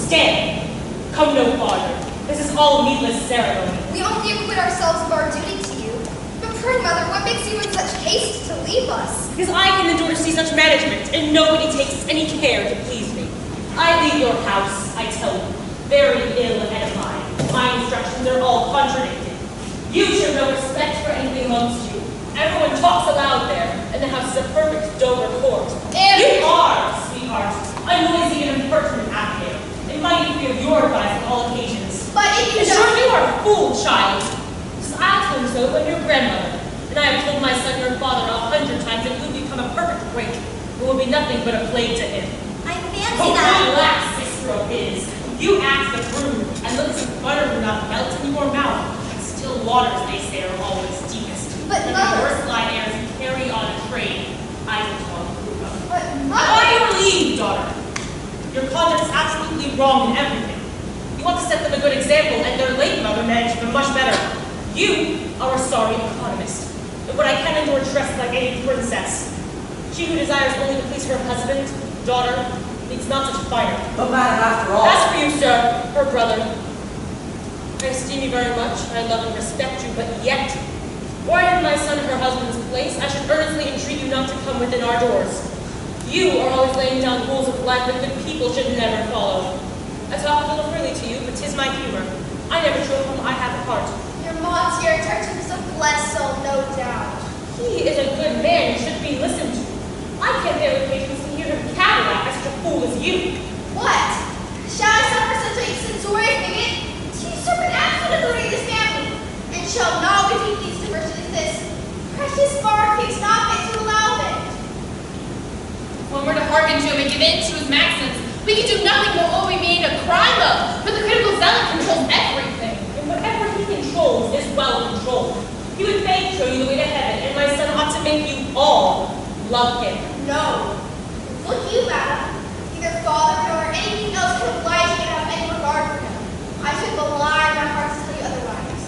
Stay. Come no farther. This is all needless ceremony. We only acquit ourselves of our duty to you. But pray, Mother, what makes you in such haste to leave us? Because I can endure to see such management, and nobody takes any care to please me. I leave your house, I tell you, very ill edified. My instructions are all contradicted. You show no respect for anything amongst you. Everyone talks aloud there, and the house is a perfect Dover court. You are, sweetheart, a noisy and impertinent affidavit, and mighty free of your advice on all occasions. But if you sure you are a fool, child. Because I told so when your grandmother, and I have told my son your father 100 times that you will become a perfect rake, who will be nothing but a plague to him. I fancy Oh, that. relax, sister of his. You act the brood, and let some butter do not melt in your mouth. And still waters, they say, are always deepest. But and Mother, the worst light airs you carry on a trade, I will talk approve of. but Why Mother, are you relieved, daughter? Your conduct is absolutely wrong in everything. You want to set them a good example, and their late mother managed them much better. You are a sorry economist, and what I can endure dressed like any princess. She who desires only to please her husband, daughter, needs not such finery. But madam, after all... As for you, sir, her brother, I esteem you very much, I love and respect you, but yet, were I my son in her husband's place, I should earnestly entreat you not to come within our doors. You are always laying down rules of life that good people should never follow. I talk a little freely to you, but 'tis my humor. I never show whom I have at heart. your monsieur Tartuffe is a blessed soul, no doubt. He is a good man and should be listened to. I can't bear with patience to hear him cattle by such a fool as you. What? Shall I suffer such a censorious bigot to usurp an absolute authority of this family? And shall not repeat these diversions exist? Precious far pigs not fit to allow them. When we're to hearken to him and give in to his maxims, we can do nothing but what we made a crime of, for the critical zealot controls everything. And whatever he controls is well controlled. He would fain show you the way to heaven, and my son ought to make you all love him. No. Look you, madam. Neither father nor anything else can oblige me to have any regard for him. I should belie my heart to tell you otherwise.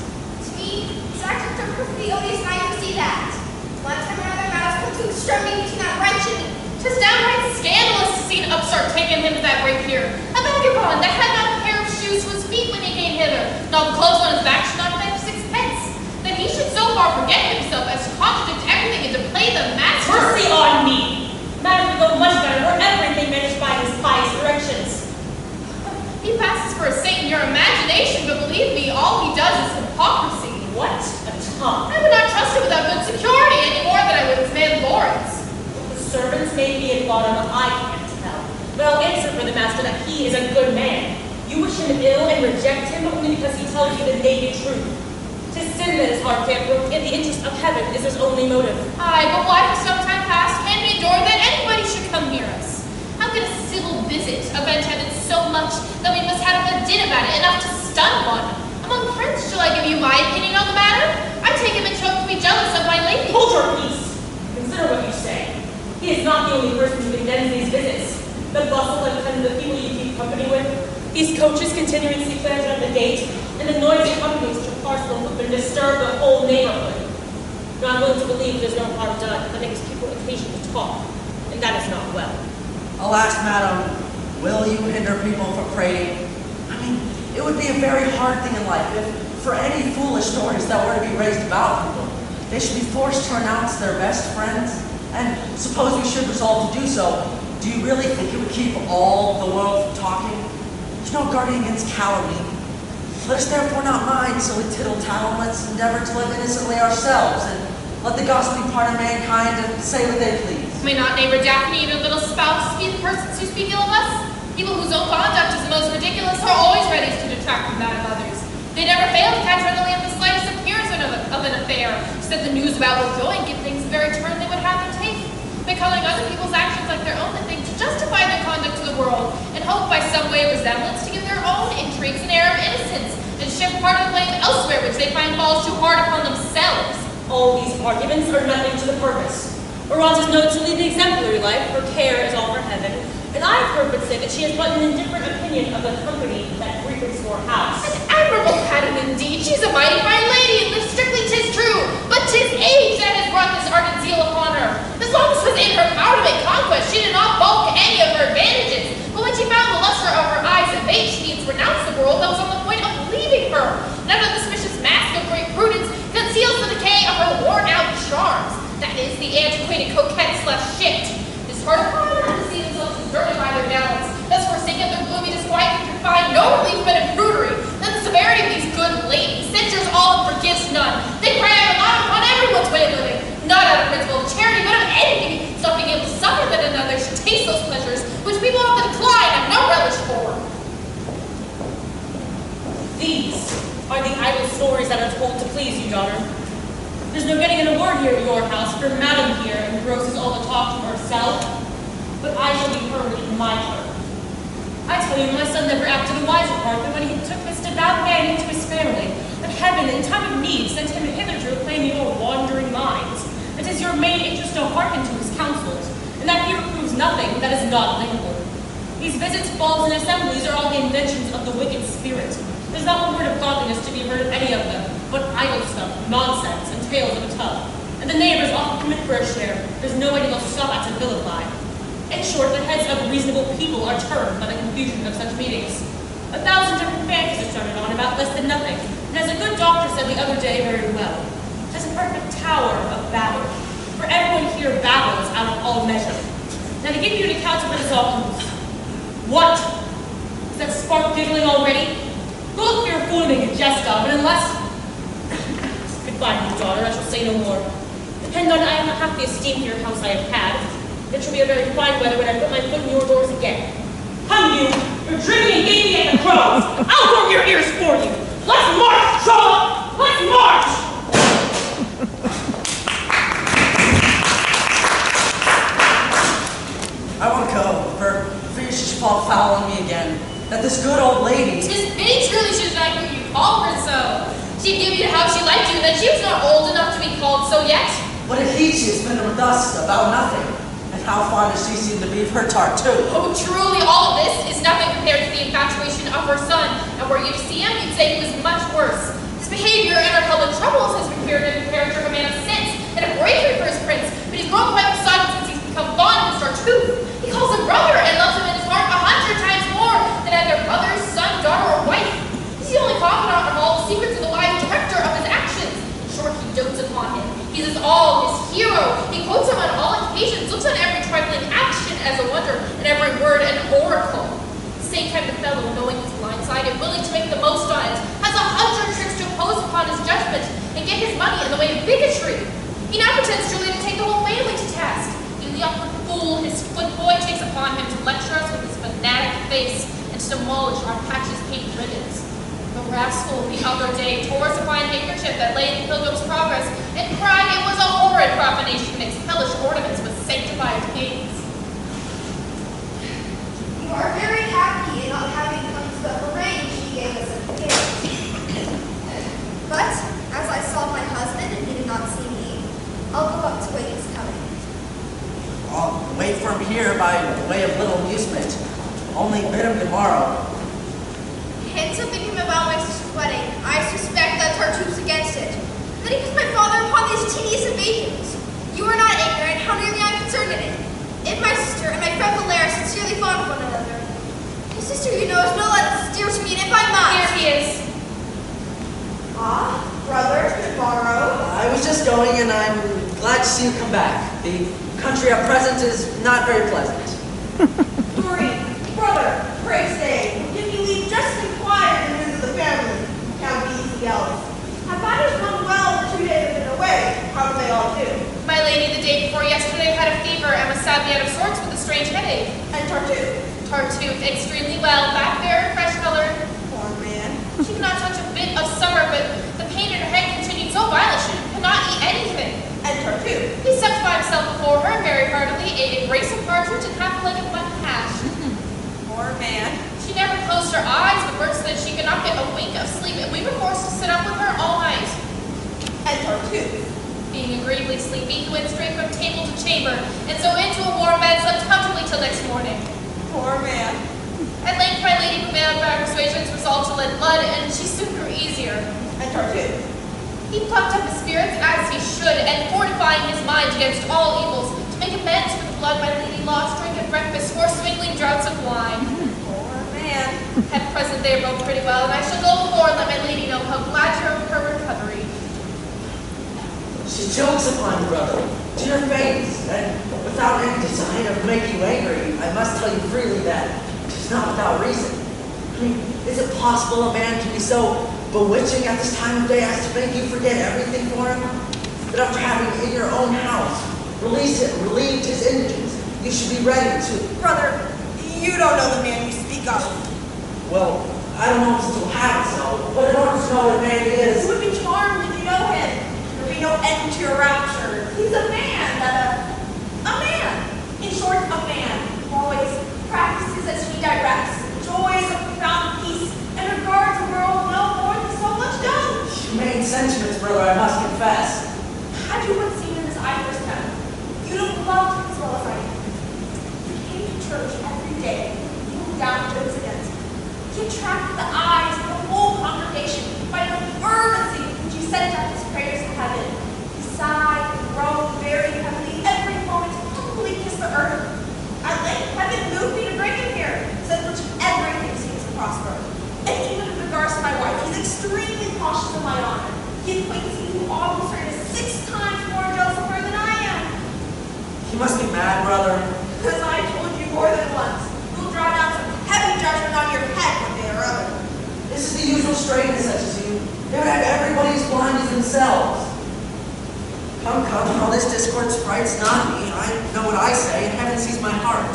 To me, his actions are perfectly odious, and I can see that. One time or another, matters come to extremity between that wretch and me. 'Tis downright scandalous to see an upstart taking him to that great pier. A vagabond that had not a pair of shoes to his feet when he came hither, not clothes on his back should not beg 6 pence. That he should so far forget himself as to contradict everything and to play the master. Mercy on me! Matters would go much better were everything managed by his pious directions. He passes for a saint in your imagination, but believe me, all he does is hypocrisy. What a tongue! I would not trust him without good security any more than I would his man Lawrence. The servants may be at bottom, I can't tell. But I'll answer for the master that he is a good man. You wish him ill and reject him only because he tells you the naked truth. 'Tis sin that his heart can't brook, and the interest of heaven is his only motive. Aye, but why for some time past can we endure that anybody should come near us? How can a civil visit offend heaven so much that we must have a din about it, enough to stun one? Among friends, shall I give you my opinion on the matter? I take him in troth to be jealous of my lady. Hold your peace. Consider what you say. He is not the only person who condemns these visits. The bustle and kind of the people you keep company with, these coaches continuously planted at the gate, and the noisy companies which are parcel and footmen disturb the whole neighborhood. Now I'm willing to believe there's no harm done, but it gives people occasion to talk, and that is not well. Alas, madam, will you hinder people from prating? I mean, it would be a very hard thing in life if, for any foolish stories that were to be raised about people, they should be forced to renounce their best friends. And suppose we should resolve to do so, do you really think it would keep all the world from talking? There's no guarding against calumny. Let us therefore not mind silly tittle-tattle, and let's endeavor to live innocently ourselves, and let the gossiping part of mankind and say what they please. May not neighbor Daphne and her little spouse be the persons who speak ill of us? People whose own conduct is the most ridiculous are always ready to detract from that of others. They never fail to catch readily of the slightest appearance of an affair, so that the news about will go and give things the very turn they would have them take. By calling other people's actions like their own, they think to justify their conduct to the world, and hope by some way of resemblance to give their own intrigues an air of innocence, and shift part of the blame elsewhere which they find falls too hard upon themselves. All these arguments are nothing to the purpose. Aurora's is known to lead the exemplary life, her care is all for heaven, and I have heard but say that she has but an indifferent opinion of the company that frequents your house. An admirable pattern indeed, she's a mighty fine lady, and strictly 'tis true, but 'tis age that has brought this ardent zeal upon her. As long as 'twas in her power to make conquest, she did not balk any of her advantages, but when she found the luster of her eyes abate, turn upon her and to see themselves deserted by their gallants, thus forsaking their gloomy disquiet and find no relief but in prudery. Then the severity of these good ladies censures all and forgives none. They cry out aloud upon everyone's way of living, not out of principle of charity, but of envy, not being able to suffer that another should taste those pleasures which people often decline and have no relish for. These are the idle stories that are told to please you, daughter. There's no getting in a word here at your house, for Madam here engrosses all the talk to herself, but I shall be heard in my turn. I tell you, my son never acted a wiser part than when he took this devout man into his family, that heaven in time of need sent him hither to reclaim your wandering minds. It is your main interest to hearken to his counsels, and that he reproves nothing that is not linkable. These visits, balls, and assemblies are all the inventions of the wicked spirit. There's not one word of godliness to be heard of any of them, but idle stuff, nonsense, and tales of a tub. And the neighbors often commit for a share. There's no way to stop at to vilify. In short, the heads of reasonable people are turned by the confusion of such meetings. 1,000 different fancies are started on about less than nothing, and as a good doctor said the other day very well, it is a perfect tower of Babel, for everyone here babbles out of all measure. Now to give you an account of what this all comes. What? Is that spark giggling already? Go look for your fool to make a jest of, and unless... Goodbye, new daughter, I shall say no more. Depend on I am not half the esteem for your house I have had. It shall be a very fine weather when I put my foot in your doors again. Come you, you're drinking and gaping at the crows. I'll work your ears for you. Let's march, trouble! Let's march! I want to go, for fear she should fall foul on me again. That this good old lady... 'Tis pity truly she did not hear you call her so. She'd give you how she liked you, that she was not old enough to be called so yet. What a heat she has been with us about nothing. And how fond does she seem to be of her tart, too. Oh, truly, all of this is nothing compared to the infatuation of her son. And were you to see him, you'd say he was much worse. His behavior in our public troubles has prepared him the character of a man of sense and a bravery for his prince, but he's grown quite beside him since he's become fond of Mr. Tartuffe. He calls him brother and loves him in his heart 100 times more than either brother, son, daughter, or wife. He's the only confidant of all the secrets of the wise director of his actions. In short, he dotes upon him. He's his all, his hero. He quotes him on all occasions, looks on every trifling action as a wonder, and every word an oracle. At the same time, the fellow, knowing his blind side and willing to make the most on it, has 100 tricks to impose upon his judgment and get his money in the way of bigotry. He now pretends truly to take the whole family to task. The awkward fool, his footboy, takes upon him to lecture us with his fanatic face and to demolish our patches painted ribbons. The rascal the other day tore us a fine handkerchief that lay in the Pilgrim's Progress and cried it was a horrid profanation to mix hellish ornaments with sanctified kings. You are very happy in not having come to the harangue she gave us at the gate. But, as I saw my husband and he did not see me, I'll go up to wait his coming. I'll wait for him here by way of little amusement. Only bid him tomorrow. Hints of thinking about my sister's wedding. I suspect that Tartuffe's against it. Then he puts my father upon these tedious evasions. You are not ignorant how nearly I am concerned in it. If my sister and my friend Valere are sincerely fond of one another, my sister, you know, is no less dear to me, and if I must... Here he is. Ah, brother, tomorrow. I was just going, and I'm glad to see you come back. The country at present is not very pleasant. Doreen, brother, pray stay. We'll give you leave just to inquire and visit the family. Can't be easy else. Have matters gone well the 2 days have been away? How do they all do? My lady the day before yesterday had a fever and was sadly out of sorts with a strange headache. And Tartuffe? Tartuffe extremely well, back there, fresh colored. Poor man. She could not touch a bit of summer, but the pain in her head continued so violent she could not eat anything. And Tartuffe? He supped by himself before her very heartily, ate a brace of partridge and half a leg of mutton hash. Poor man. She never closed her eyes, but worse that she could not get a wink of sleep, and we were forced to sit up with her all night. And Tartuffe? Being agreeably sleepy, he went straight from table to chamber, and so into a warm bed slept comfortably till next morning. Poor man. At length my lady, prevailed by her persuasions, resolved to let blood, and she soon grew easier. And Tartuffe? He plucked up his spirits as he should, and fortifying his mind against all evils, to make amends for the blood my lady lost, drink at breakfast 4 swingling draughts of wine. Poor man. At present they are both pretty well, and I shall go before and let my lady know how glad you are of her recovery. She jokes upon you, brother, to your face, and Without any design of making you angry, I must tell you freely that it is not without reason. I mean, is it possible a man can be so bewitching at this time of day as to make you forget everything for him? That after having in your own house relieved his indigence, you should be ready to... Brother, you don't know the man you speak of. Well, I don't know if still have it so, but in order to know what a man is... You would be charmed if you know him. There would be no end to your rapture. He's a man a man. In short, a man who always practices as he directs, joys of profound peace, and regards the world no more than so much done. Humane sentiments, brother, I must confess. Had you but seen him as I first met him, you'd have loved him as well as I do. He came to church every day, kneeled down to his against him. He attracted the eyes of the whole congregation by the fervency which he sent up his prayers to heaven. He sighed and groaned very heavily every moment to humbly kiss the earth. At length, heaven moved me to bring him here, since which everything seems to prosper. And even in regards to my wife, he's extremely cautious of my honor. He acquaints me who officer is 6 times more jealous of her than I am. You must be mad, brother. Because I told you more than once. We'll draw down some heavy judgment on your head one day or other. This is the usual strain in such as you. Everybody is blind as themselves. Come, all this discord frights not me. I know what I say, and heaven sees my heart.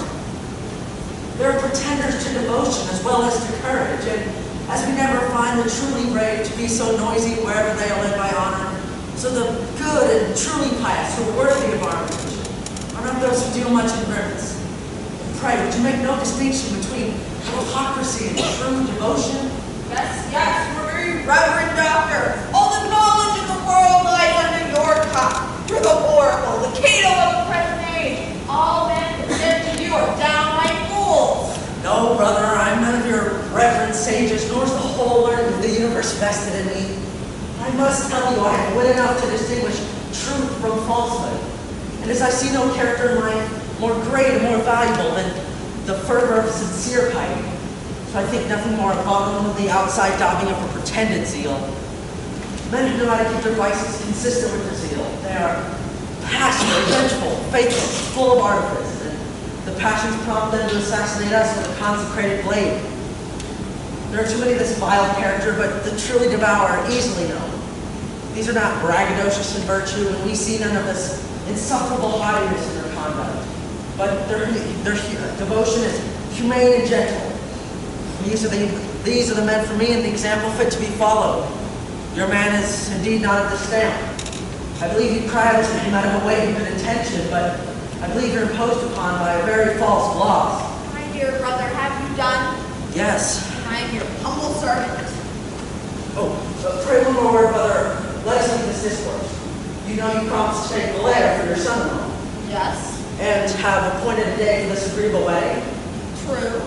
There are pretenders to devotion as well as to courage, and as we never find the truly brave to be so noisy wherever they are led by honor, so the good and truly pious who are worthy of our attention are not those who deal much in grimace. Pray, would you make no distinction between hypocrisy and true devotion? Yes, very reverend doctor. All the knowledge of the world lies under your cup. You're the oracle, the Cato of the present age. All men compared to you are downright fools. No, brother, I'm none of your reverend sages, nor is the whole learning of the universe vested in me. I must tell you, I have wit enough to distinguish truth from falsehood. And as I see no character in life more great and more valuable than the fervor of sincere piety, so I think nothing more abominable than the outside daubing of a pretended zeal. Men who know how to keep their vices consistent with their zeal. They are passionate, vengeful, faithful, full of artifice, and the passions prompt them to assassinate us with a consecrated blade. There are too many of this vile character, but the truly devour are easily known. These are not braggadocious in virtue, and we see none of this insufferable haughtiness in their conduct. But their devotion is humane and gentle. These are the men for me, and the example fit to be followed. Your man is indeed not of this stamp. I believe you cry out to him out of a way of good intention, but I believe you're imposed upon by a very false gloss. My dear brother, have you done? Yes. I am your humble servant. Oh, pray one more word, brother. Let us leave this discourse. You know you promised to take Valère for your son-in-law. Yes. And have appointed a day for this agreeable wedding. True.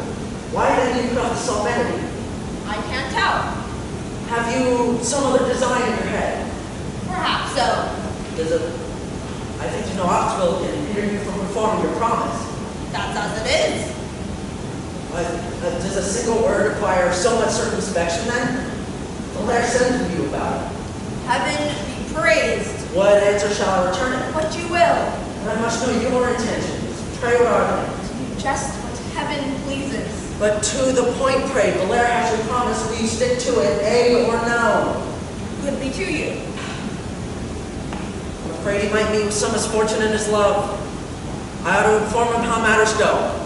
Why then do you put off the solemnity? I can't tell. Have you some other design in your head? Perhaps so. Does it? I think you know obstacle can hinder you from performing your promise. That's as it is. Does a single word require so much circumspection then? Valère sends to you about it. Heaven be praised. What answer shall I return it? What you will. And I must know your intentions. Pray what are they? Just what heaven pleases. But to the point, pray. Valère has your promise. Will you stick to it, A or no? Good be to you. I'm afraid he might meet with some misfortune in his love. I ought to inform him how matters go.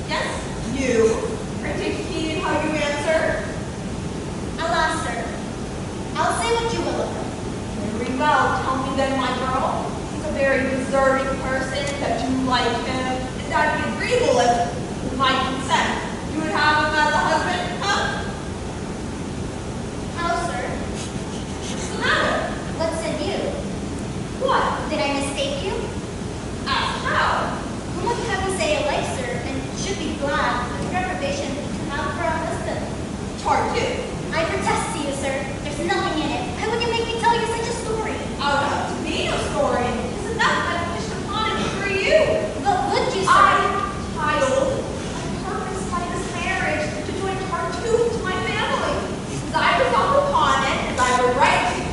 Yes, you. Pray take well, tell me then, my girl. He's a very deserving person, that you like him, and that would be agreeable if, with my consent, you would have him as a husband, huh? Hello, sir. What's the matter? What said you? What? Did I mistake you? Ask how? Whom would have me say alike, sir, and should be glad with reprobation to have for a husband? Tartu. I protest to you, sir. There's nothing in it. Why would you make me tell you such a story? Out of to be no story. Isn't that beneficial upon it for you? But would you, sir? Child, I purpose by this marriage to join Tartu to my family. As I resolve upon it, as I would write to you.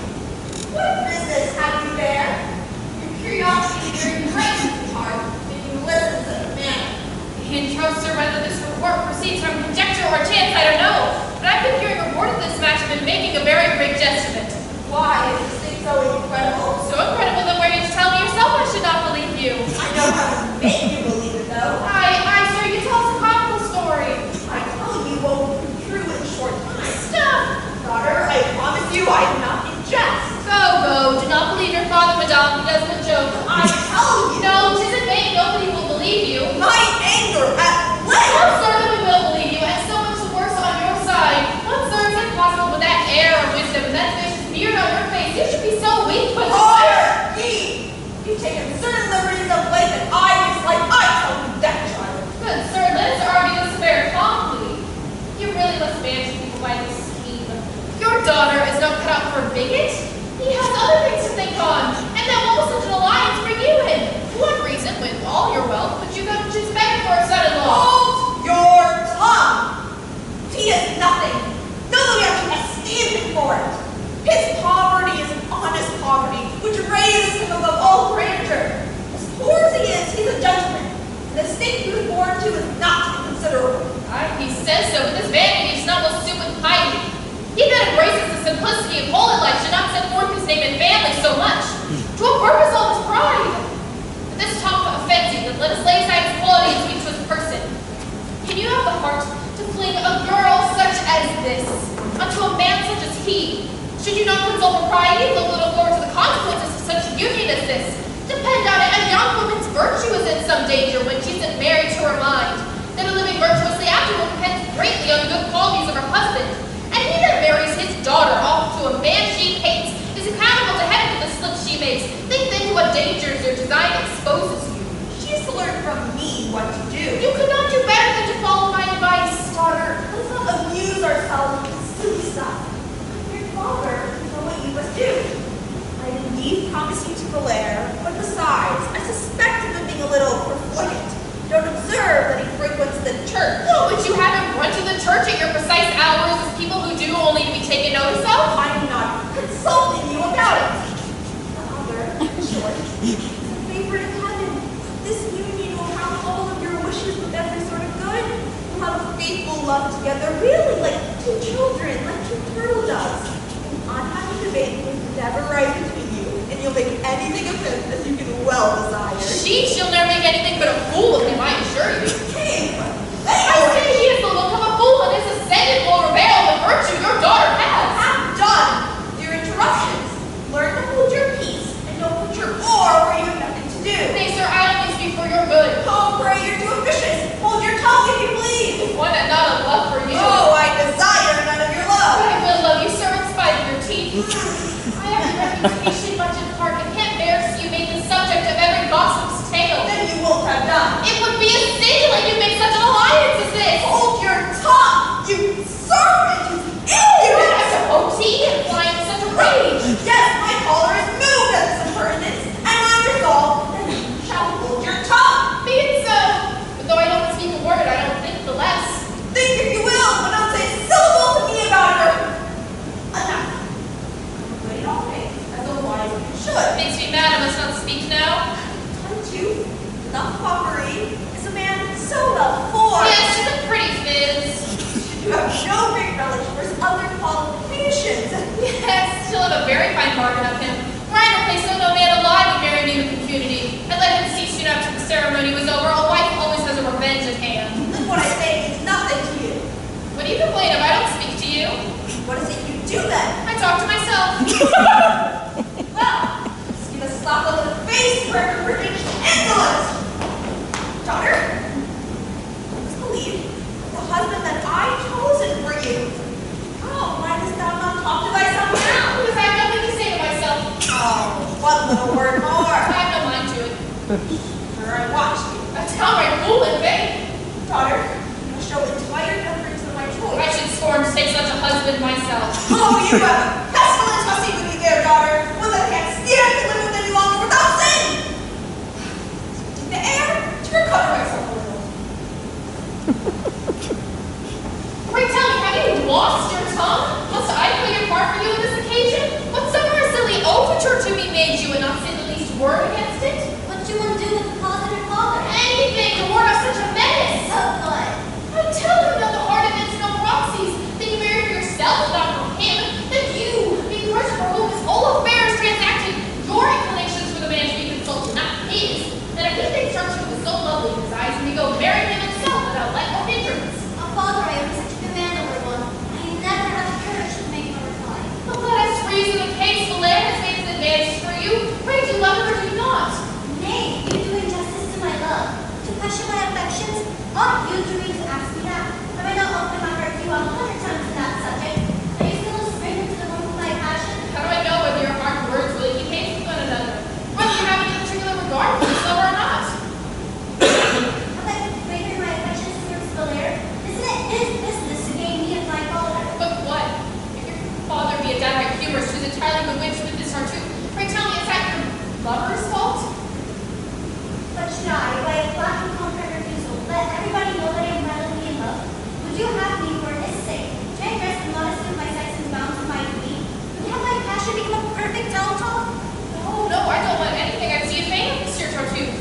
What business have you there? Your curiosity is very great, sweetheart, if you listen to the man. In troth, sir, whether this report proceeds from conjecture or chance, I don't know. But I've been hearing report of this match and been making a very great jest of it. Why is this thing so incredible? So incredible that were you to tell me yourself, I should not believe you. I know how to make you believe it, though. Aye, sir, you tell us a comical story. I tell you what will be true in a short time. Stop! Daughter, I promise you I am not in jest. Go, do not believe your father, madame, he does no joke. I tell you. No, 'tis in vain, nobody will believe you. My anger at Well, length. sir, that we will believe you, and so much the worse on your side. What, sir, is it possible with that air of wisdom and that vicious beard on your face? You should be so weak, but Ye! You've taken certain liberties of late that I dislike. I tell you that, child. good, sir, let us argue this affair calmly. You really must manage people by this scheme. Your daughter is not cut out for a bigot. He has other things to think on, and that what will such an alliance bring you in? What reason, with all your wealth, would you go to choose begging for a son-in-law? Hold your tongue. He is nothing. No, we have to esteem him for it. His poverty is an honest poverty, which raises him above all grandeur. As poor as he is, he's a gentleman. And the state he was born to is not inconsiderable. Aye, he says so, but this vanity does not will suit with piety. He that embraces the simplicity of holy life should not set forth his name and family so much. To a purpose all his pride. But this talk offends you, then let us lay aside his quality and speak to his person. Can you have the heart to fling a girl such as this unto a man such as he? Should you not consult propriety, look little forward to the consequences of such a union as this? Depend on it, a young woman's virtue is in some danger when she's married to her mind. That a living virtuously afterward depends greatly on the good qualities of her husband. And he that marries his daughter off to a man she hates is accountable to heaven for the slips she makes. Think then to what dangers your design exposes you. She has to learn from me what to do. You could not do better than to follow my advice. Daughter, let's not amuse ourselves with silly stuff. Your father, you know what you must do. I indeed promise you to Valere, but besides, I suspect him of being a little profligate. Don't observe that he frequents the church. Oh, but you have him run to the church at your precise hours as people who do only to be taken notice of? I'm not consulting you about it. Father, in short, is a favorite in heaven. This union will have all of your wishes with every sort of good. You'll have a faithful love together, really like two children, like two turtle doves. An unhappy debate will never rise between you, and you'll make anything of him as you can well desire. She'll never make anything but a fool of him, I assure you. King, I say he is the look of a fool, and his ascendant will reveal the virtue your daughter has. have done your interruptions. Learn to hold your peace, and don't put your oar where you have nothing to do. Nay, sir, I only speak for your good. Oh, pray, you're too officious. Hold your tongue if you please. One and not a love for you. Oh, I desire none of your But love. I will love you, sir, in spite of your teeth. I have your reputation much at heart, and can't bear to see you made the subject of every gossip's tale. Then you won't have done. It would be a sin to let you make such an alliance as this. Hold your tongue, you serpent, you You impudent. have to OT and flying in such a rage. Yes, my collar is moved at this impertinence, and I resolve that you shall hold your tongue. Be it so. But though I don't speak a word, I don't think the less. Think if you will, but don't say a syllable to me about her. Enough. But you don't think as a wise man should. It makes me mad I must not speak now. Unto the foppery is a man so well formed. Yes, she's a pretty fizz. You have no great relish for his other qualifications. Yes, she'll have a very fine bargain of him. Reiner place so no man alive would marry me with impunity. And let him see soon after the ceremony was over. A wife always has a revenge at hand. Then what I say means nothing to you. What do you complain of? I don't speak to you. What is it you do then? I talk to myself. Well, For I watched you. A downright fool and vain. Daughter, you must show entire deference to my choice. I should scorn to take such a husband myself. Oh, you have a pestilence must be with you there, daughter. One that can't stand to live with any longer without sin. Take the air to recover myself a little. Pray tell me, have you lost your tongue? Must I play your part for you on this occasion? Whatsoever a silly overture to me made you, and not say the least word against it? What do you want to do with the positive father? Anything to ward off such a menace. So good. I tell him that the heart admits no proxies, that you marry for yourself, not for him, that you, being person for whom his whole affairs transacted, your inclinations for the man to be consulted, not his, that if he thinks Churchill was so lovely in his eyes, and he go marry him himself without let or hindrance. Father, I am such a demand over one. I never have the courage to make no reply. But let us reason the case. The land has made its advances for you. Pray, do you love him or do you not? Nay, you do injustice to my love. To question my affections, ought you to me to ask me that? Have I not opened my heart to you 100 times on that subject? Are you still a stranger to the one of my passion? How do I know whether your hard words really keep pace with one another? Whether you have any particular regard for this lover or not? Have I greater my affections towards the lair? Isn't it his business to gain me as my father? But what? If your father be a downright humorist who's entirely bewitched with this Tartuffe, pray tell me, is that your lover's fault? But should I, by a flat and concrete refusal, let everybody know that I am violently in love? Would you have me, for his sake, transgress the modesty of my sex and bounds of my duty? Would you have my passion become a perfect downfall? No, I don't let anything I see offend Monsieur Tartuffe.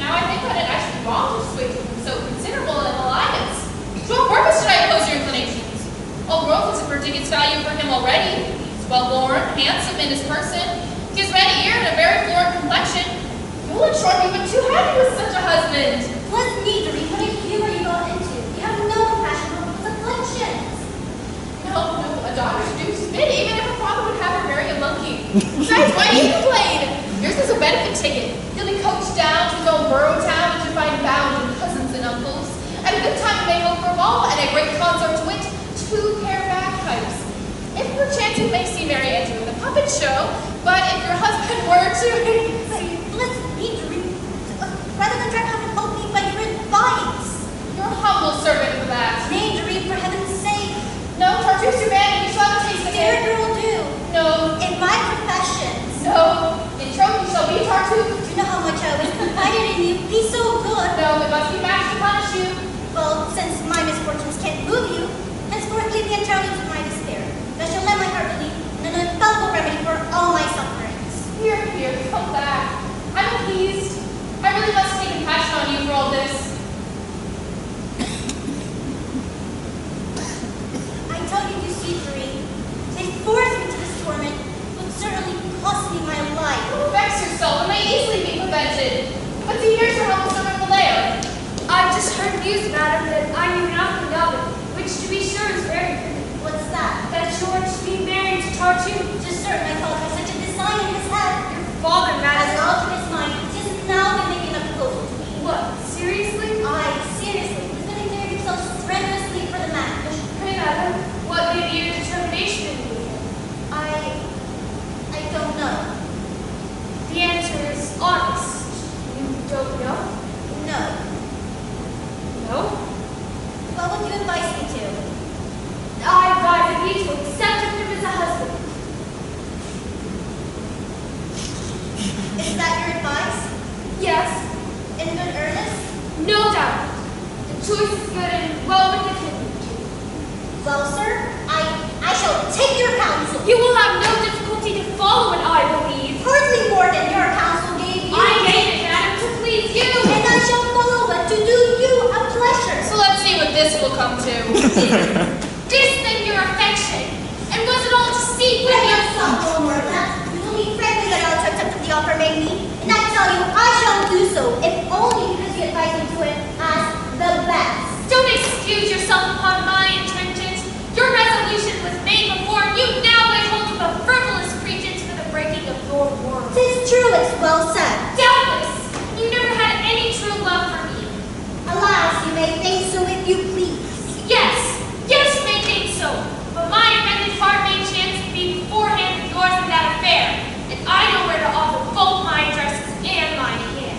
Now I think on it, I should be wrong to persuade you from so considerable an alliance. To what purpose should I oppose your inclinations? All growth has predicted its value for him already. He's well born, handsome in his person. He has red ear and a very florid complexion. You will in short be but too happy with such a husband. Was neither, what a humor you got into. You have no compassion for people's afflictions. No, a daughter should do spit, even if her father would have her marry a monkey. Besides, why do you complain? Yours is a benefit ticket. He'll be coached down to his own borough town and to find bound and cousins and uncles. At a good time you may hope for a ball, and a great concert to wit, 2 pair of bagpipes. If perchance you may see Mary entering the puppet show, but if your husband were to... Let's meet rather than try to help me by your advice. Your humble servant for that. Nay, Doreen, for heaven's sake. No, Tartuffe's your man, and you shall have a taste of Dear it. girl, do. No. In my professions. No. In troth, you shall be Tartuffe. Do you know how much I was confided in you? Be so good. No, it must be matched to punish you. Well, since my misfortunes can't move you, henceforth leave me entirely to my despair. Thou shalt let my heart believe in an infallible remedy for all my sufferings. Here, come back. I'm appeased. I really must take compassion on you for all this. I tell you, you see, Doreen, they forced me to this torment would certainly cost me my life. Don't vex yourself. It may easily be prevented. But see, here's your humble servant Valere. I've just heard news, madam, that I knew nothing of it, which to be sure is very good. What's that? That George be married to Tartuffe. Just certain my father has such a design in his head. Your father, Has madam. altered his mind. He has now been making a proposal to me. What, seriously? Aye, seriously. He's been exerting himself strenuously for the match. Pray, madam, what may be your determination in me? I don't know. The answer is honest. You don't know? No. No? What would you advise me to? I advise that you to accept him as a husband. Is that your advice? Yes, In good earnest? no doubt. The choice is good and well within him. Well, sir, I shall take your counsel. You will have no difficulty to follow it, I believe. Hardly more than your counsel gave you. I gave it, madam, to please you. And I shall follow it to do you a pleasure. So let's see what this will come to. This then your affection. And was it all deceit with Let you? us talk no more of that. You told me frankly that I was accepted the offer made me, and I tell you I shall do so, if only because you advise me to it as the best. Don't excuse yourself upon my intentions. Your resolution was made before, and you now lay hold of a frivolous pretense for the breaking of your word. 'Tis true, it's well said. Doubtless, you never had any true love for me. Alas, you may think so if you please. Yes, yes, you may think so. But my offended heart may chance to be beforehand with yours in that affair, and I know where to offer both my addresses and my hand.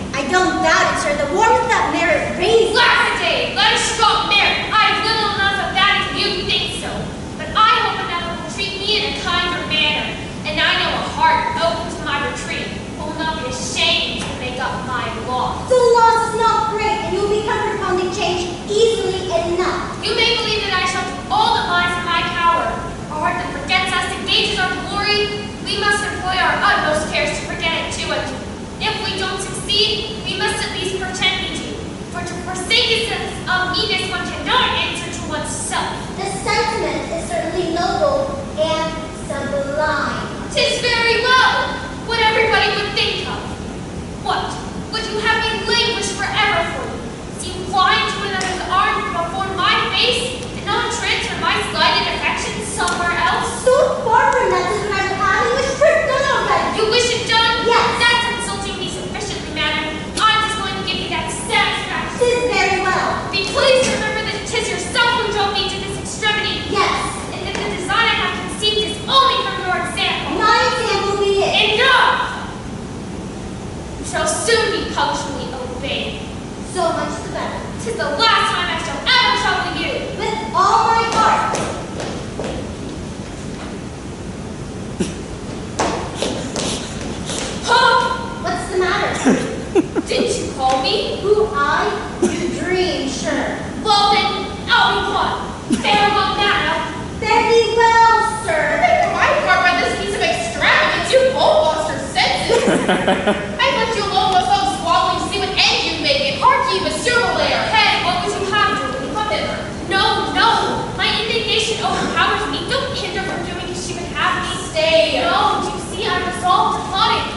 Well then, I'll be gone. Farewell, madam. Very well, sir. For my part, by this piece of extravagance, you both lost your senses. I've left you alone while some swallowing to see what end you make it. Hark ye, Monsieur Valaire. Hey, what would you have, Julie? Come hither. No, no. My indignation overpowers me. Don't hinder from doing as she would have me. Stay. No, do you see, I'm resolved upon it.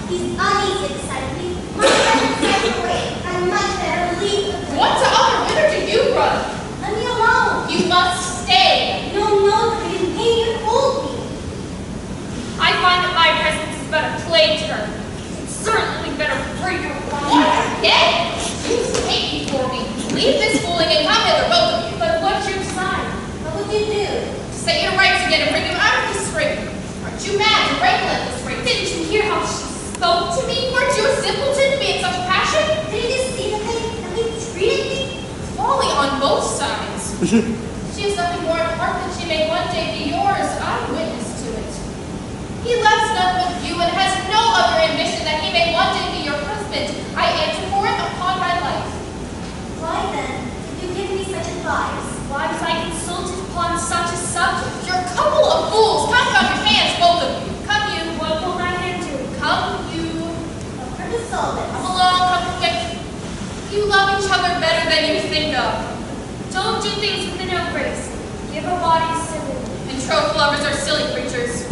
He's uneasy beside me. Much better stay away. And much better leave the place. What to other whither do you run? Let me alone. You must stay. You don't know that I didn't pay you to hold me. I find that my presence is but a plague to her. It's certainly better for your What again? You hate before me. Leave this fooling and come hither, both of you. But what's your sign? What would you do? To set your rights again and bring you out of this scrape. Aren't you mad to wrangle at this rate? Didn't you hear how she spoke to me? Weren't you a simpleton to be in such passion? Did you see the way that he treated me? Folly on both sides. She has nothing more at heart than she may one day be yours. I'm witness to it. He loves none but you and has no other ambition that he may one day be your husband. I answer for it upon my life. Why then did you give me such advice? Why was I consulted upon such a subject? You're a couple of fools. Come on your hands, both of you. Come you. What will my hand do? Come you. Help her to solve it. Come along, come quick. You love each other better than you think of. Don't do things with an ill grace. Give a body civility. And troth lovers are silly creatures.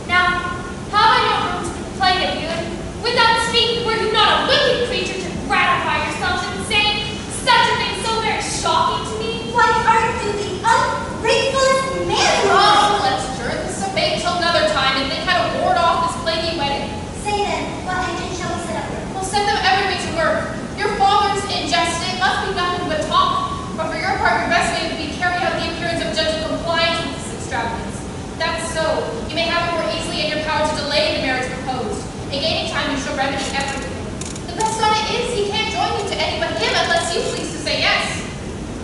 Now, have I no room to complain of you? And without speaking, were you not a wicked creature to gratify yourself in saying such a thing so very shocking to me? Why aren't you the ungratefullest man in the world? Oh, let's adjourn this debate till another time and think how to ward off this plaguey wedding. Say then, what engine shall we set up with? We'll set them every way to work. Your father's in jesting must be nothing but talk. But for your part, your best way would be carry out the appearance of gentle compliance with this extravagance. That's so. You may have it more easily in your power to delay the marriage proposed. In gaining time, you shall remedy everything. The best on it is he can't join you to any but him unless you please to say yes.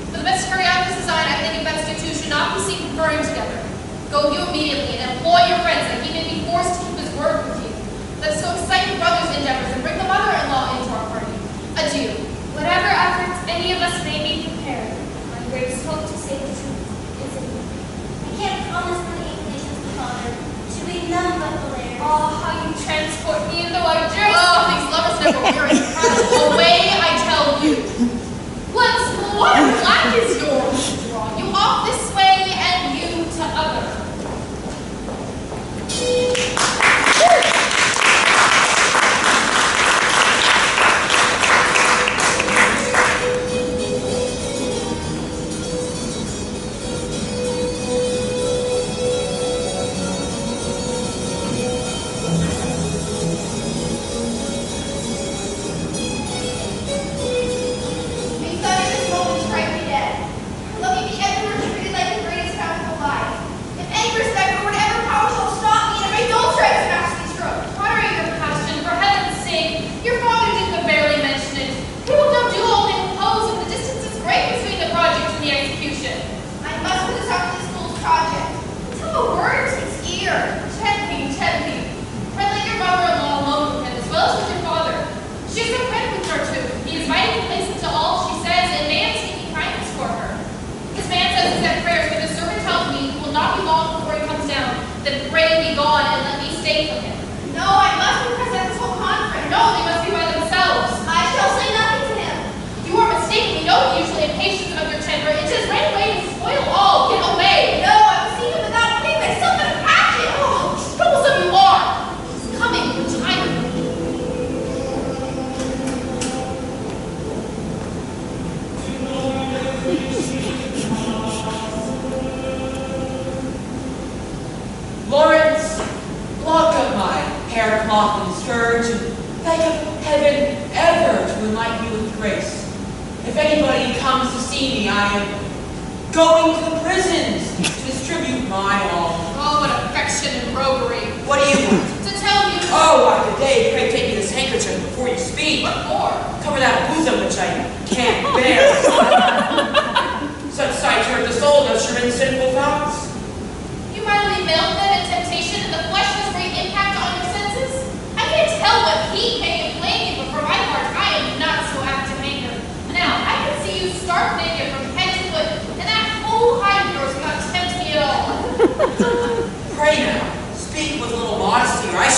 For the best to carry out this design, I think it best you two should not be seen conferring together. Go you immediately and employ your friends that he may be forced to keep his word with you. Let's go excite your brother's endeavors and bring the mother-in-law into our party. Adieu. Whatever efforts any of us may be prepared, my greatest hope to say the truth is in you. I can't promise my inclinations to father to be none but Valaire. Oh, how you transport me into our journey! Oh, these lovers never weary. Away, I tell you. Once more, black is yours. Draw you off this way and you to other.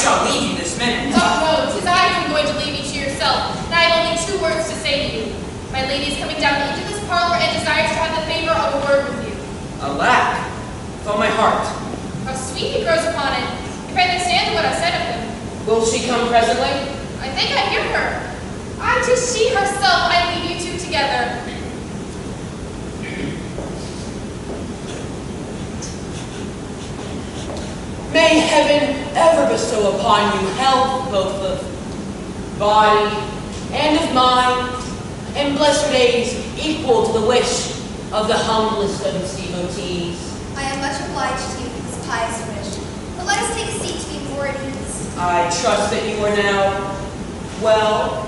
shall leave you this minute. Oh no, 'tis I who am going to leave you to yourself, and I have only 2 words to say to you. My lady is coming down into this parlor and desires to have the favor of a word with you. Alack, from my heart. How sweet he grows upon it. If I understand what I said of him. Will she come presently? I think I hear her. Ah, 'tis she herself. I leave you 2 together. May heaven ever bestow upon you health, both of body and of mind, and bless your days equal to the wish of the humblest of its devotees. I am much obliged to you for this pious wish, but let us take a seat to be more at ease. I trust that you are now well.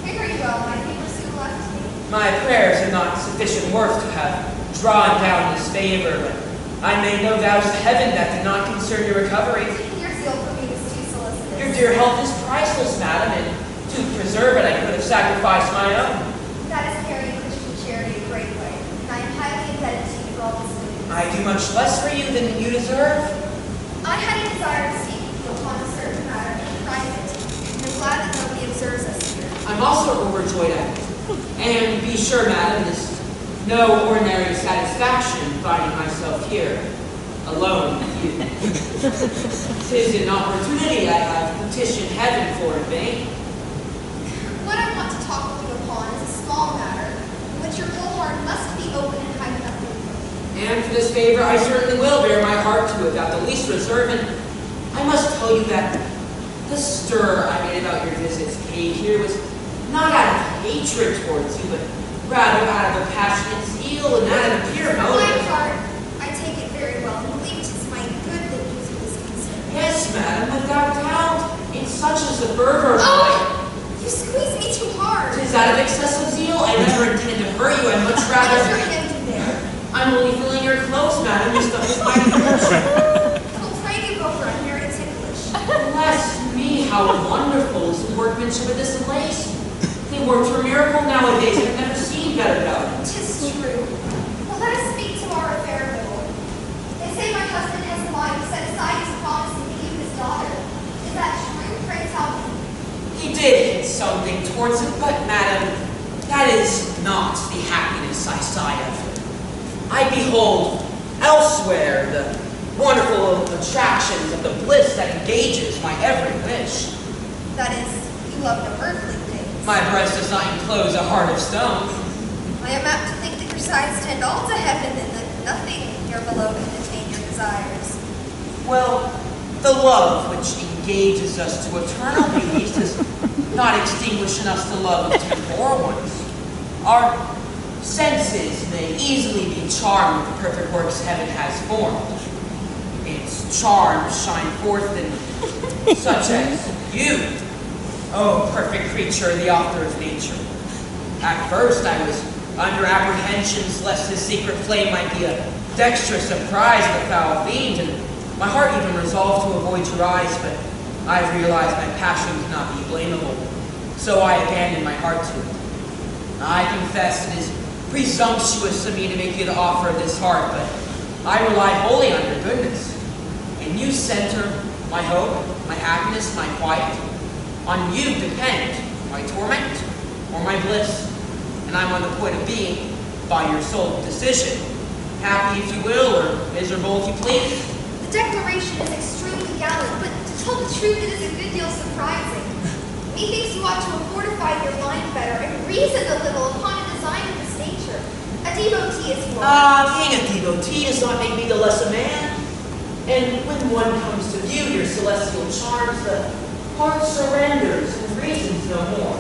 Very well, my neighbor soon left me. My prayers are not sufficient worth to have drawn down this favor, but I made no vows to heaven that did not concern your recovery. Your zeal for me is too solicitous. Your dear health is priceless, madam, and to preserve it I could have sacrificed my own. That is carrying Christian charity a great way, and I am highly indebted to you for all this news. I do much less for you than you deserve. I had a desire to speak with you upon a certain matter in private, and am glad that nobody observes us here. I'm also overjoyed at it. And be sure, madam, this is no ordinary satisfaction finding myself here, alone with you. 'Tis an opportunity I have petitioned heaven for in vain. What I want to talk with you upon is a small matter, in which your whole heart must be open and kind enough to me. And for this favor, I certainly will bear my heart to it without the least reserve. And I must tell you that the stir I made about your visits paid here was not out of hatred towards you, but rather out of a passionate zeal and out of a pure My motive. heart, I take it very well, and believe it is my good that gives you this concern. Yes, madam, without doubt. In such is the fervor of Oh! You squeeze me too hard. It is out of excessive zeal. I never intended to hurt you. I'd much What is rather. your hand in there? I'm only filling your clothes, madam. Just with my permission. Well, pray you go for a here it's English. Bless me, how wonderful is the workmanship of this lace. They work for a miracle nowadays. I've never seen better done. 'Tis true. But let us speak to our affair a little. They say my husband has the mind to set aside his promise and give you his daughter. Is that true? Pray tell me. He did hint something towards it, but madam, that is not the happiness I sigh of. I behold elsewhere the wonderful attractions of the bliss that engages my every wish. That is, you love no earthly things. My breast does not enclose a heart of stone. I am apt to think that your sides tend all to heaven and that nothing here below can attain your desires. Well, the love which engages us to eternal beauties does not extinguish in us the love of temporal ones. Our senses may easily be charmed with the perfect works heaven has formed. Its charms shine forth in such as you, oh perfect creature, the author of nature. At first I was under apprehensions lest this secret flame might be a dexterous surprise of the foul fiend, and my heart even resolved to avoid your eyes, but I've realized my passion cannot be blamable, so I abandoned my heart to it. I confess it is presumptuous of me to make you the offer of this heart, but I rely wholly on your goodness. And you center my hope, my happiness, my quiet. On you depend my torment or my bliss, and I'm on the point of being, by your sole decision, happy if you will, or miserable if you please. The declaration is extremely gallant, but to tell the truth, it is a good deal surprising. Methinks you ought to have fortified your mind better and reasoned a little upon a design of this nature. A devotee as you are. Being a devotee does not make me the less a man. And when one comes to view your celestial charms, the heart surrenders and reasons no more.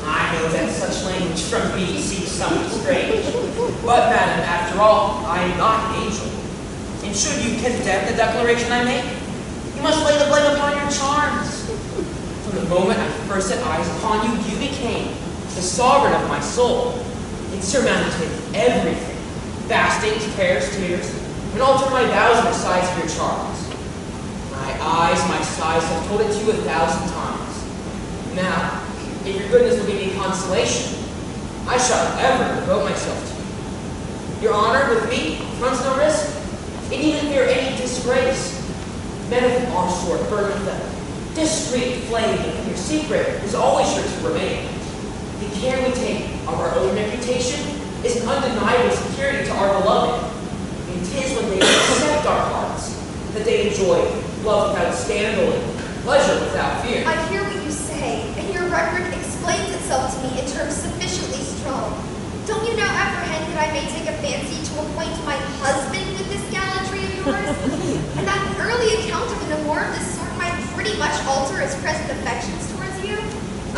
I know that such language from me seems somewhat strange, but madam, after all, I am not an angel. And should you condemn the declaration I make, you must lay the blame upon your charms. From the moment I first set eyes upon you, you became the sovereign of my soul. It surmounted everything, fastings, prayers, tears, and altered my vows and the size of your charms. My eyes, my sighs have told it to you 1,000 times. Now, if your goodness will give me consolation, I shall ever devote myself to you. Your honor with me runs no risk. It needn't fear any disgrace. Men of our sort burn with a discreet flame, and your secret is always sure to remain. The care we take of our own reputation is an undeniable security to our beloved. And 'tis when they accept our hearts that they enjoy love without scandal and pleasure without fear. I hear what you say, and your record explains itself to me in terms sufficiently strong. Don't you now apprehend that I may take a fancy to acquaint my husband with this gallantry of yours? And that an early account of an amour of this sort might pretty much alter his present affections towards you?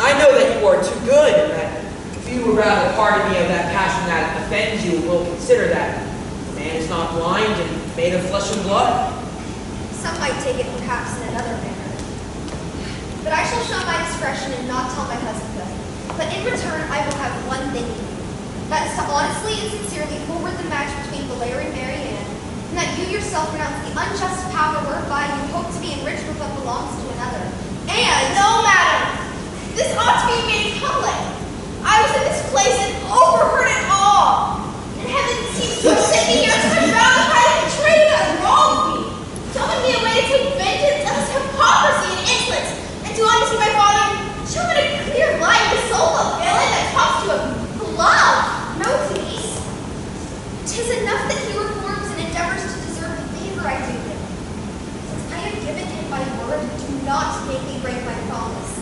I know that you are too good, and that if you would rather pardon me of that passion that offends you, will consider that man is not blind and made of flesh and blood. Some might take it perhaps in another manner. But I shall show my discretion and not tell my husband of it. But in return, I will have one thing to do. That is to honestly and sincerely forward the match between Valerie and Mary Ann, and that you yourself renounce the unjust power whereby you hope to be enriched with what belongs to another. And, no, madam, this ought to be made public. I was in this place and overheard it all. And heaven seems to have sent me here to surround the pride of betraying that wronged me, telling me a way to take vengeance of his hypocrisy and insolence, and to undeceive my father, show him in a clear light the soul of villain that talks to him love, no peace. 'Tis enough that he reforms and endeavors to deserve the favor I do him. Since I have given him my word, do not make me break my promise.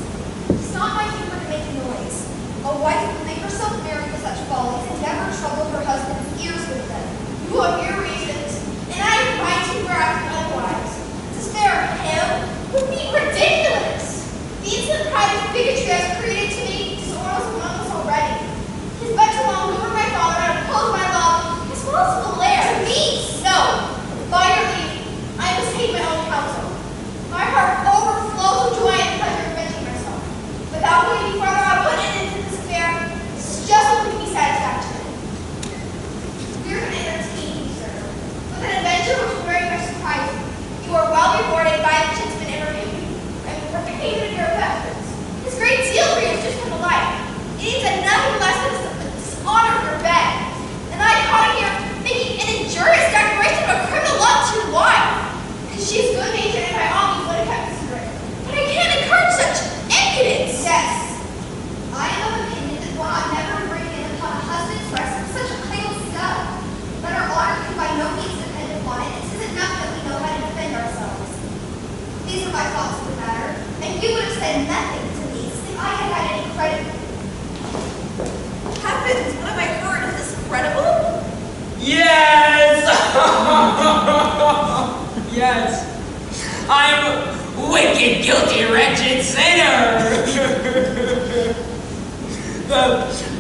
It's not my humor to make noise. A wife who make herself merry for such follies and never trouble her husband's ears with them. You have your reasons, and I have mine to where I can otherwise. To spare him would be ridiculous. The insolent pride of bigotry has created to me disorders among us already. His but to long lure my father and oppose my love, as well as Valerie. To me, no. By your leave, I must take my own counsel. My heart overflows with joy and pleasure in avenging myself. Without going any further, I'll put an end to this affair. This is just what would be satisfactory. We are going to entertain you, sir, with an adventure which will very much surprise you. You are well rewarded by the kinsman and repaid of your affections. His great zeal for you is just come to life. It needs nothing less than the dishonor of your bed. And I caught him here making an injurious declaration of a criminal love to your wife. Because she is good-natured and by all means would have kept the secret. But I can't encourage such impudence. Yes. I am of opinion that one ought never bring in upon a husband's breast such a idle stuff. But our honor can by no means depend upon it. It is enough that we know how to defend ourselves. These are my thoughts of the matter, and you would have said nothing to me if I had had any credit. Heavens, what have I heard? Is this credible? Yes! Yes. I'm wicked, guilty, wretched sinner! The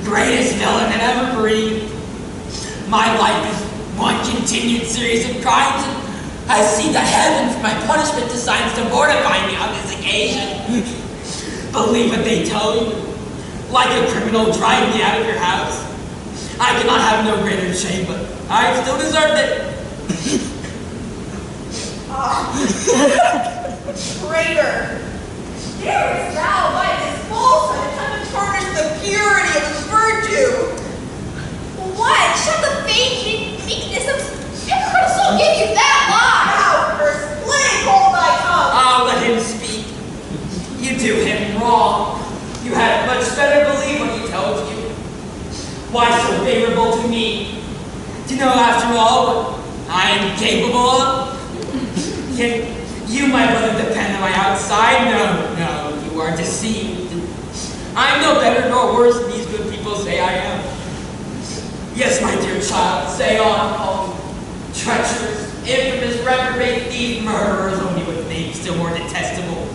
greatest villain that ever breathed. My life is one continued series of crimes, and I see the heaven for my punishment decides to mortify me on this occasion. Believe what they tell you. Like a criminal, drive me out of your house. I cannot have no greater shame, but I still deserved it. Traitor! Darest thou by this falsehood attempt to tarnish the purity of his virtue? What? Shall the feigned meekness of hypocrite soul give you that lie? Thou first plague, hold thy tongue! I'll let him speak. You do him wrong. You had much better believe what he tells you. Why so favorable to me? To know after all what I am capable of? Can you, my brother, depend on my outside? No, you are deceived. I'm no better nor worse than these good people say I am. Yes, my dear child, say on, call me treacherous, infamous, reprobate, thief, murderers, only with names still more detestable.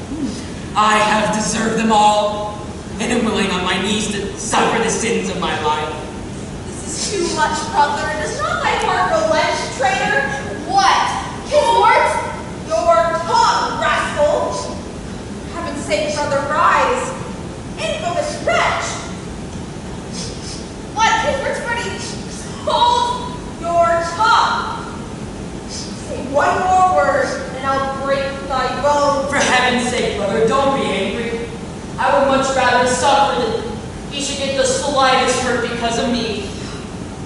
I have deserved them all, and am willing on my knees to suffer the sins of my life. This is too much, brother. Does not thy heart relent, traitor? What? His words? Your tongue, rascal! Heaven's sake, brother, rise! Infamous wretch! What? His words, Freddie? Hold your tongue! Say one more word, and I'll break thy bones. For heaven's sake, brother, don't be angry. I would much rather suffer than he should get the slightest hurt because of me.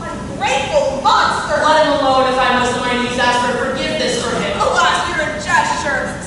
Ungrateful monster! Let him alone if I must on my knees ask for forgiveness for him. Alas, you're a gesture.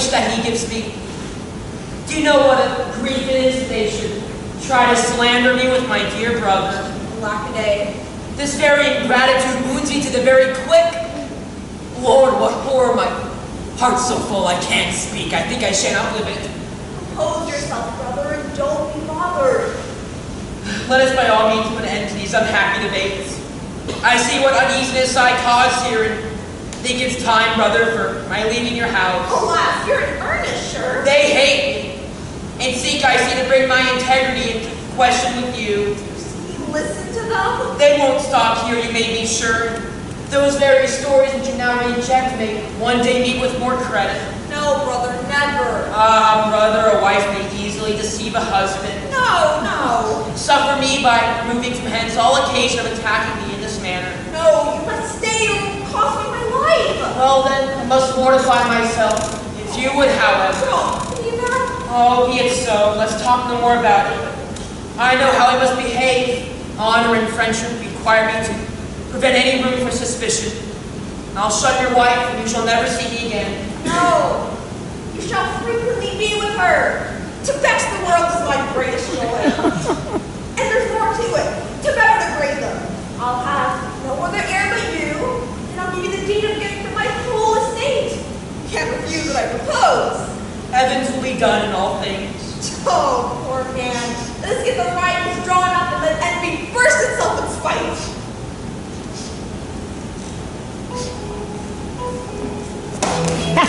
anguish that he gives me. Do you know what a grief is? They should try to slander me with my dear brother. Lack-a-day. This very ingratitude wounds me to the very quick. Lord, what horror, my heart's so full I can't speak. I think I shan't outlive it. Compose yourself, brother, and don't be bothered. Let us by all means put an end to these unhappy debates. I see what uneasiness I cause here and think it's time, brother, for my leaving your house. Alas, you're in earnest, sure. They hate me, and seek, I see, to bring my integrity into question with you. You listen to them? They won't stop here, you may be sure. Those very stories which you now reject may one day meet with more credit. No, brother, never. Ah, brother, a wife may easily deceive a husband. No, no. Suffer me by removing from hence all occasion of attacking me in this manner. No, you must stay or it will cost me my life. Well then, I must mortify myself. If you would, however. Don't be that. Oh, be it so. Let's talk no more about it. I know how I must behave. Honor and friendship require me to prevent any room for suspicion. I'll shun your wife, and you shall never see me again. No, you shall frequently be with her. To vex the world is my greatest joy. And there's more to it. To better degrade them. I'll have no other heir but you, and I'll give you the deed of gift of my whole estate. Can't refuse what I propose. Heavens will be done in all things. Oh, poor man. Let's get the writings drawn up and let envy burst itself in spite. Ha